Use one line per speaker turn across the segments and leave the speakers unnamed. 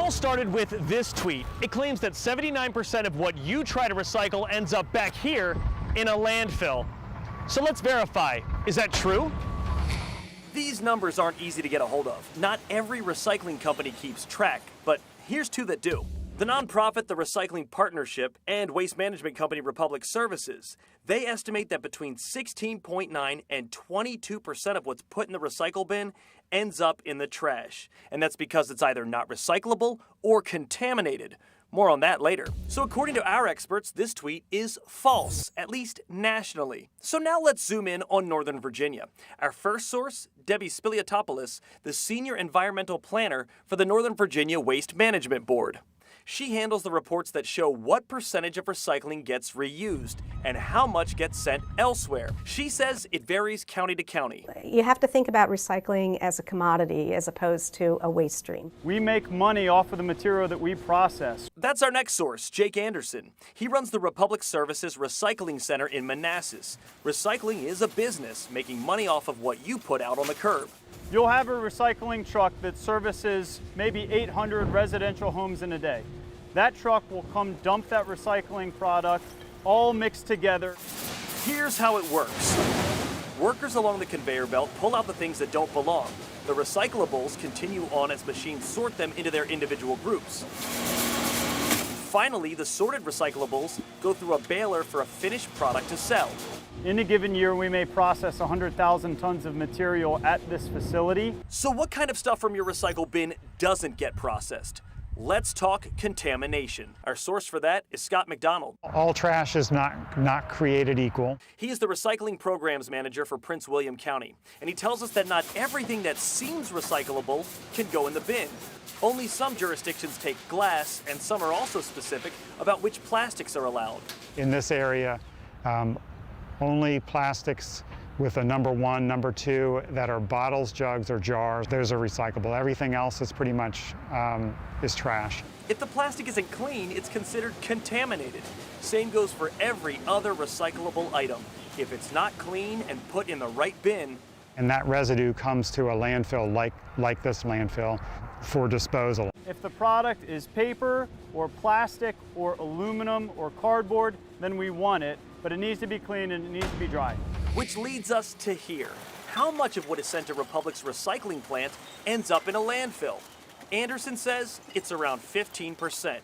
all started with this tweet. It claims that 79% of what you try to recycle ends up back here in a landfill. So let's verify. Is that true?
These numbers aren't easy to get a hold of. Not every recycling company keeps track, but here's two that do. The nonprofit The Recycling Partnership and waste management company Republic Services. They estimate that between 16.9 and 22% of what's put in the recycle bin ends up in the trash. And that's because it's either not recyclable or contaminated. More on that later. So according to our experts, this tweet is false, at least nationally. So now let's zoom in on Northern Virginia. Our first source, Debbie Spiliotopoulos, the Senior Environmental Planner for the Northern Virginia Waste Management Board. She handles the reports that show what percentage of recycling gets reused and how much gets sent elsewhere. She says it varies county to county.
You have to think about recycling as a commodity as opposed to a waste stream.
We make money off of the material that we process.
That's our next source, Jake Anderson. He runs the Republic Services Recycling Center in Manassas. Recycling is a business, making money off of what you put out on the curb.
You'll have a recycling truck that services maybe 800 residential homes in a day. That truck will come dump that recycling product all mixed together.
Here's how it works. Workers along the conveyor belt pull out the things that don't belong. The recyclables continue on as machines sort them into their individual groups. Finally, the sorted recyclables go through a baler for a finished product to sell.
In a given year, we may process 100,000 tons of material at this facility.
So what kind of stuff from your recycle bin doesn't get processed? Let's talk contamination. Our source for that is Scott McDonald.
All trash is not created equal.
He is the recycling programs manager for Prince William County, and he tells us that not everything that seems recyclable can go in the bin. Only some jurisdictions take glass, and some are also specific about which plastics are allowed.
In this area, only plastics with a number 1, number 2 that are bottles, jugs, or jars, those are recyclable. Everything else is pretty much is trash.
If the plastic isn't clean, it's considered contaminated. Same goes for every other recyclable item. If it's not clean and put in the right bin,
and that residue comes to a landfill like this landfill for disposal.
If the product is paper or plastic or aluminum or cardboard, then we want it, but it needs to be clean and it needs to be dry.
Which leads us to here. How much of what is sent to Republic's recycling plant ends up in a landfill? Anderson says it's around 15%.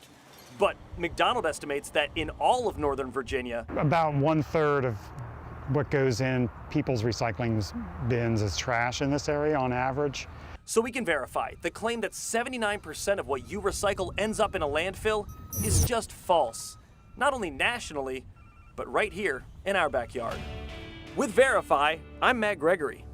But McDonald estimates that in all of Northern Virginia,
about 1/3 of what goes in people's recycling bins is trash in this area on average.
So we can verify the claim that 79% of what you recycle ends up in a landfill is just false. Not only nationally, but right here in our backyard. With Verify, I'm Matt Gregory.